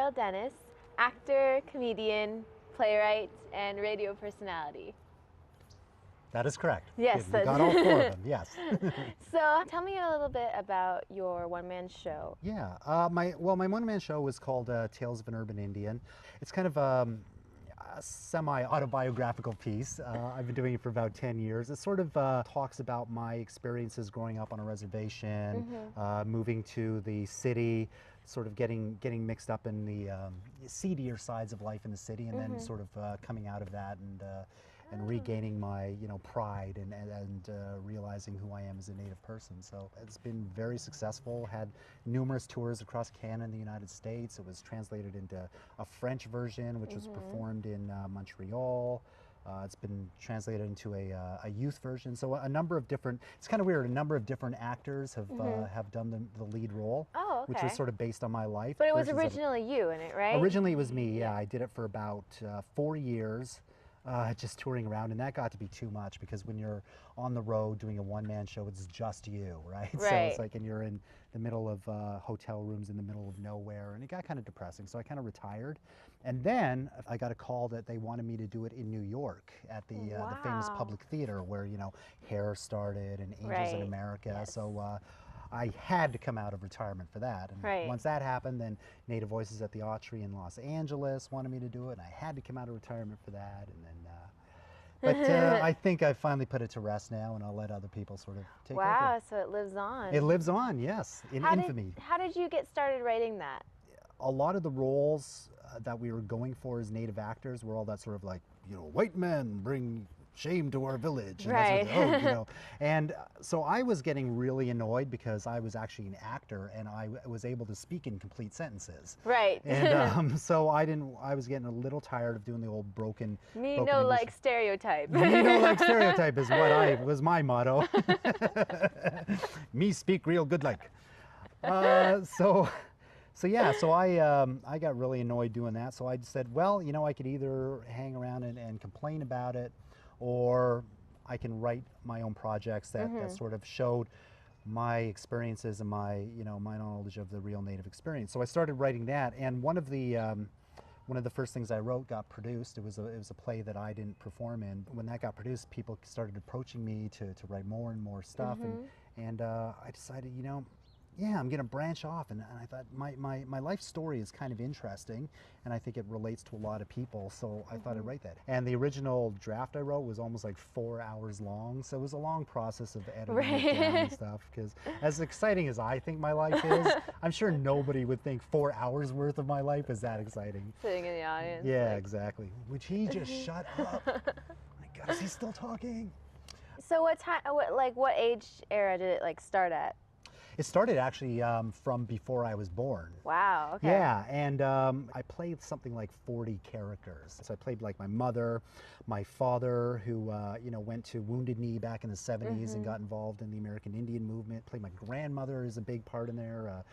Darrell Dennis, actor, comedian, playwright, and radio personality. That is correct. Yes. You got all four of them, yes. So tell me a little bit about your one-man show. Yeah, my one-man show was called Tales of an Urban Indian. It's kind of a semi-autobiographical piece. I've been doing it for about 10 years. It sort of talks about my experiences growing up on a reservation, moving to the city, sort of getting mixed up in the seedier sides of life in the city, and then sort of coming out of that and regaining my pride and realizing who I am as a Native person. So it's been very successful. Had numerous tours across Canada and the United States. It was translated into a French version, which was performed in Montreal. It's been translated into a youth version. So a number of different, it's kind of weird, a number of different actors have done the lead role, which was sort of based on my life. But it was originally you in it, right? Originally it was me, yeah. I did it for about 4 years. Just touring around, and that got to be too much because when you're on the road doing a one-man show, it's just you, right? So it's like, and you're in the middle of hotel rooms in the middle of nowhere, and it got kind of depressing. So I kind of retired, and then I got a call that they wanted me to do it in New York at the famous Public Theater where Hair started and Angels in America. So. I had to come out of retirement for that, and once that happened, then Native Voices at the Autry in Los Angeles wanted me to do it, and I had to come out of retirement for that, and then but I think I finally put it to rest now, and I'll let other people sort of take over. Wow, so it lives on. It lives on, yes, in infamy. How did you get started writing that? A lot of the roles that we were going for as Native actors were all that sort of like, white men bring shame to our village, and that sort of, and so I was getting really annoyed because I was actually an actor and I was able to speak in complete sentences. Right. And so I was getting a little tired of doing the old broken. Me no like stereotype. Me no like stereotype is what was my motto. Me speak real good like. So I got really annoyed doing that. So I said, well, I could either hang around and complain about it, or I can write my own projects that sort of showed my experiences and my my knowledge of the real Native experience. So I started writing that, and one of the first things I wrote got produced. It was a play that I didn't perform in. When that got produced, people started approaching me to write more and more stuff, and I decided, yeah, I'm going to branch off, and I thought my life story is kind of interesting, and I think it relates to a lot of people, so I thought I'd write that. And the original draft I wrote was almost like 4 hours long, so it was a long process of editing it down and stuff, because as exciting as I think my life is, I'm sure nobody would think 4 hours worth of my life is that exciting. Sitting in the audience. Yeah, exactly. Would he just shut up? My God, is he still talking? So what age era did it start at? It started actually from before I was born. Wow, okay. Yeah, and I played something like 40 characters. So I played like my mother, my father, who went to Wounded Knee back in the 70s and got involved in the American Indian movement. Played my grandmother is a big part in there.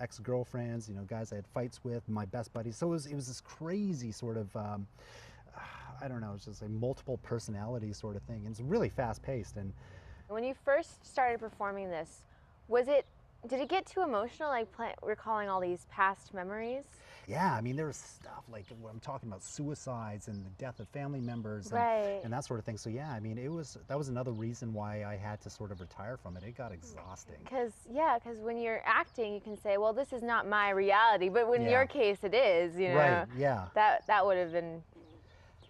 Ex-girlfriends, guys I had fights with, my best buddies. So it was this crazy sort of, I don't know, it's just a multiple personality sort of thing. And it's really fast-paced. And when you first started performing this, did it get too emotional, recalling all these past memories? Yeah, I mean, there was stuff like I'm talking about suicides and the death of family members and that sort of thing. So yeah, I mean, that was another reason why I had to sort of retire from it. It got exhausting. Because when you're acting, you can say, well, this is not my reality, but in your case, it is. Right. Yeah. That would have been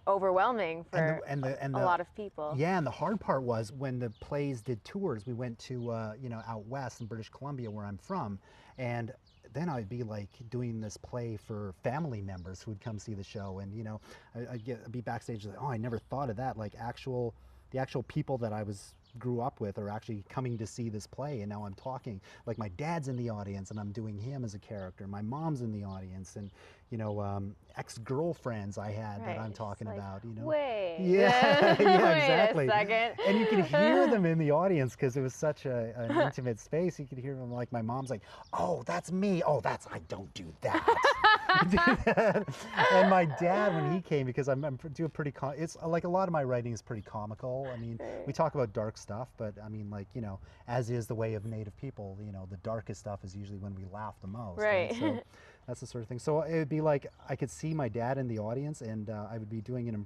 overwhelming for a lot of people. Yeah, and the hard part was when the plays did tours, we went to out west in British Columbia where I'm from, and then I'd be like doing this play for family members who would come see the show, and I'd be backstage like, oh, I never thought of that, like the actual people that I grew up with are actually coming to see this play, and now I'm talking like my dad's in the audience and I'm doing him as a character, my mom's in the audience, and ex-girlfriends I had that I'm talking about, Wait. Yeah, exactly. Wait a second. And you could hear them in the audience because it was such an intimate space. You could hear them, like my mom's like, oh, that's me. Oh, I don't do that. And my dad, when he came, because I'm doing pretty, it's like a lot of my writing is pretty comical. I mean, we Right. talk about dark stuff, but I mean, like, you know, as is the way of Native people, you know, the darkest stuff is usually when we laugh the most, right? Right. So that's the sort of thing. So it would be like I could see my dad in the audience, and I would be doing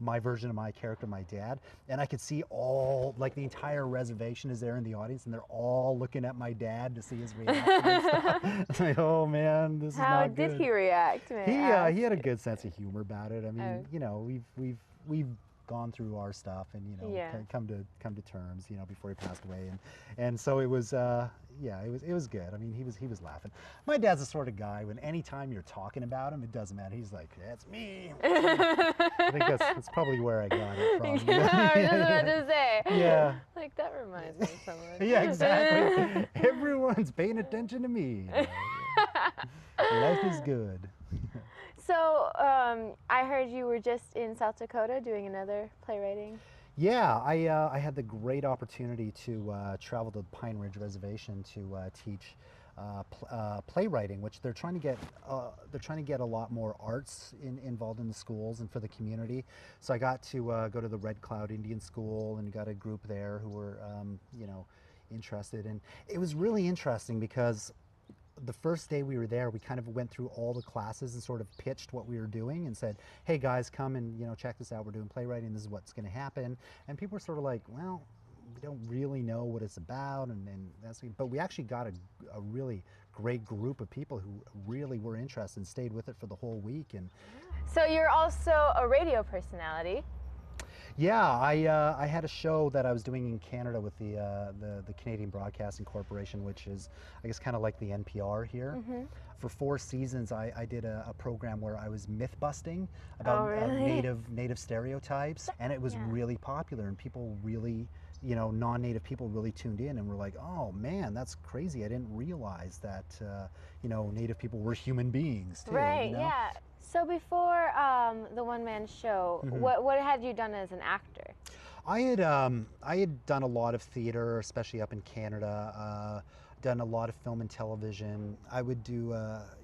my version of my character, my dad, and I could see all, like, the entire reservation is there in the audience, and they're all looking at my dad to see his reaction and stuff. It's like, oh man, this is How not did good. he react, may I He had a ask? good sense of humor about it. I mean, Oh. you know, we've gone through our stuff, and you know, Yeah. come to terms, you know, before he passed away, and so it was yeah, it was good. I mean, he was laughing. My dad's the sort of guy, when anytime you're talking about him, it doesn't matter. He's like, that's me. I think that's probably where I got it from. Yeah, I was just about Yeah. to say. Yeah. Like, that reminds me of someone. Yeah, exactly. Everyone's paying attention to me. You know. Life is good. So, I heard you were just in South Dakota doing another playwriting. Yeah, I had the great opportunity to travel to the Pine Ridge Reservation to teach playwriting, which they're trying to get. They're trying to get a lot more arts involved in the schools and for the community. So I got to go to the Red Cloud Indian School and got a group there who were, you know, interested. And it was really interesting because the first day we were there, we kind of went through all the classes and sort of pitched what we were doing and said, hey guys, come and, you know, check this out. We're doing playwriting. This is what's going to happen. And people were sort of like, well, we don't really know what it's about. And that's, but we actually got a really great group of people who really were interested and stayed with it for the whole week. And So, you're also a radio personality. yeah, I had a show that I was doing in Canada with the Canadian Broadcasting Corporation, which is, I guess, kind of like the NPR here. For 4 seasons, I did a program where I was myth busting about Oh, really? native stereotypes, and it was Yeah. really popular, and people really, you know, non-native people really tuned in and were like, oh man, that's crazy. I didn't realize that, you know, native people were human beings too. Right, You know? yeah. So, before the one-man show, what had you done as an actor? I had done a lot of theater, especially up in Canada. Done a lot of film and television. I would do,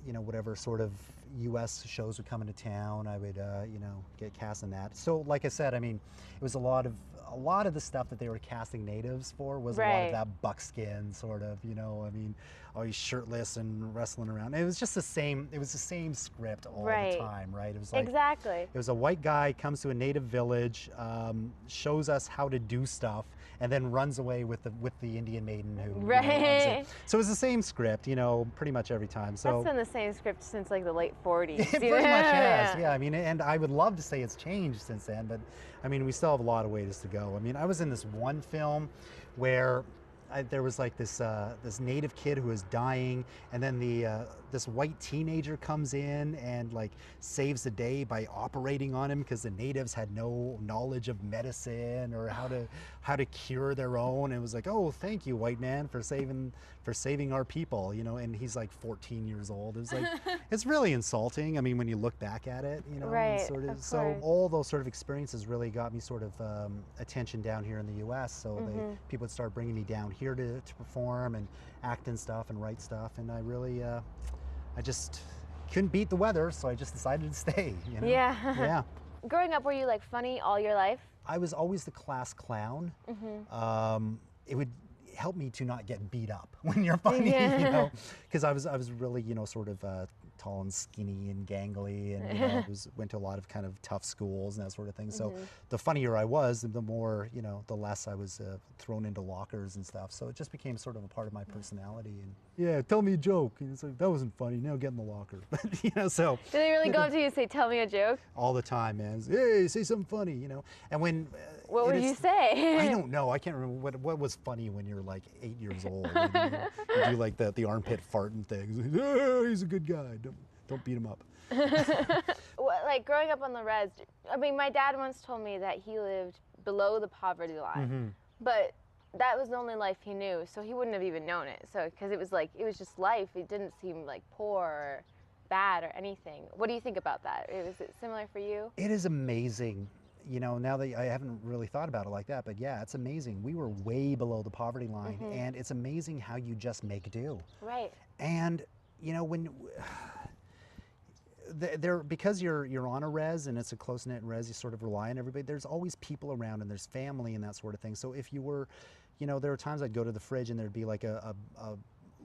you know, whatever sort of U.S. shows would come into town. I would, you know, get cast in that. So, like I said, I mean, it was a lot of the stuff that they were casting natives for was a lot Right. of that buckskin sort of, you know. I mean, always shirtless and wrestling around. It was just the same. It was the same script all Right. the time, right? It was like. Exactly. It was a white guy comes to a native village, shows us how to do stuff, and then runs away with the Indian maiden who. You know, loves it. Right. So it was the same script, you know, pretty much every time. So That's been the same script since like the late 40s. it pretty much has, yeah. I mean, and I would love to say it's changed since then, but I mean, we still have a lot of ways to go. I mean, I was in this one film where there was like this this native kid who was dying, and then this white teenager comes in and like saves the day by operating on him because the natives had no knowledge of medicine or how to cure their own. And it was like, oh, thank you, white man, for saving our people, you know. And he's like 14 years old. It was like it's really insulting. I mean, when you look back at it, you know, and Right, sort of. of So course. all those sort of experiences really got me sort of attention down here in the U.S. So people would start bringing me down here to perform and act and stuff and write stuff, and I really I just couldn't beat the weather, so I just decided to stay. You know? Yeah. Yeah. Growing up, were you like funny all your life? I was always the class clown. It would help me to not get beat up when you're funny, Yeah. you know, because I was really, you know, sort of tall and skinny and gangly, and you know, went to a lot of kind of tough schools and that sort of thing. So the funnier I was, the more, you know, the less I was thrown into lockers and stuff. So it just became sort of a part of my personality. And yeah, tell me a joke. And it's like, that wasn't funny. Now get in the locker. But you know, so Did they really go up to you and say, "Tell me a joke"? all the time, man. Hey, say something funny, you know. And when What would it you is- say? I don't know. I can't remember what was funny when you're like 8 years old. And you do like the armpit farting thing. Oh, he's a good guy. Don't beat him up. Like growing up on the res, I mean, my dad once told me that he lived below the poverty line, but that was the only life he knew, so he wouldn't have even known it. So, because it was like, it was just life. It didn't seem like poor or bad or anything. What do you think about that? Was it similar for you? It is amazing. You know, now that I haven't really thought about it like that, but yeah, it's amazing. We were way below the poverty line, and it's amazing how you just make do. Right. And you know, when there, because you're on a res and it's a close-knit res, you sort of rely on everybody. There's always people around and there's family and that sort of thing. So if you were, you know, there were times I'd go to the fridge and there'd be like a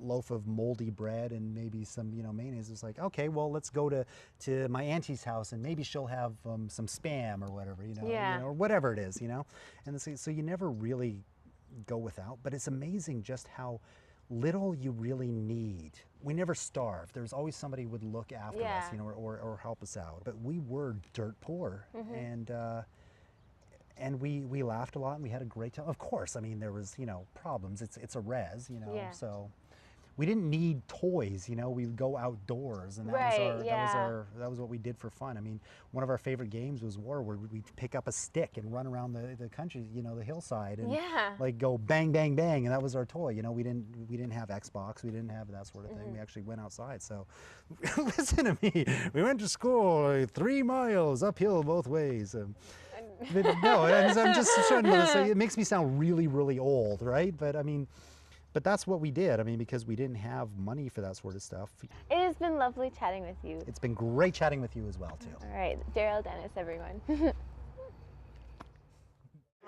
loaf of moldy bread and maybe some, you know, mayonnaise. It's like, okay, well, let's go to my auntie's house and maybe she'll have some Spam or whatever, you know, or whatever it is, you know. And so you never really go without, but it's amazing just how little you really need. We never starved. There was always somebody who would look after us, you know, or help us out. But we were dirt poor, and we laughed a lot and we had a great time. Of course, I mean, there was, you know, problems. It's a res, you know, so we didn't need toys, you know. We'd go outdoors, and that was what we did for fun. I mean, one of our favorite games was war, where we'd pick up a stick and run around the country, you know, the hillside, and like go bang, bang, bang, and that was our toy. You know, we didn't have Xbox, we didn't have that sort of thing. We actually went outside. So, listen to me. We went to school 3 miles uphill both ways. But no, I'm just trying to say, it makes me sound really, really old, right? But I mean. But that's what we did. I mean, because we didn't have money for that sort of stuff. It has been lovely chatting with you. It's been great chatting with you as well, too. All right, Darrell Dennis, everyone.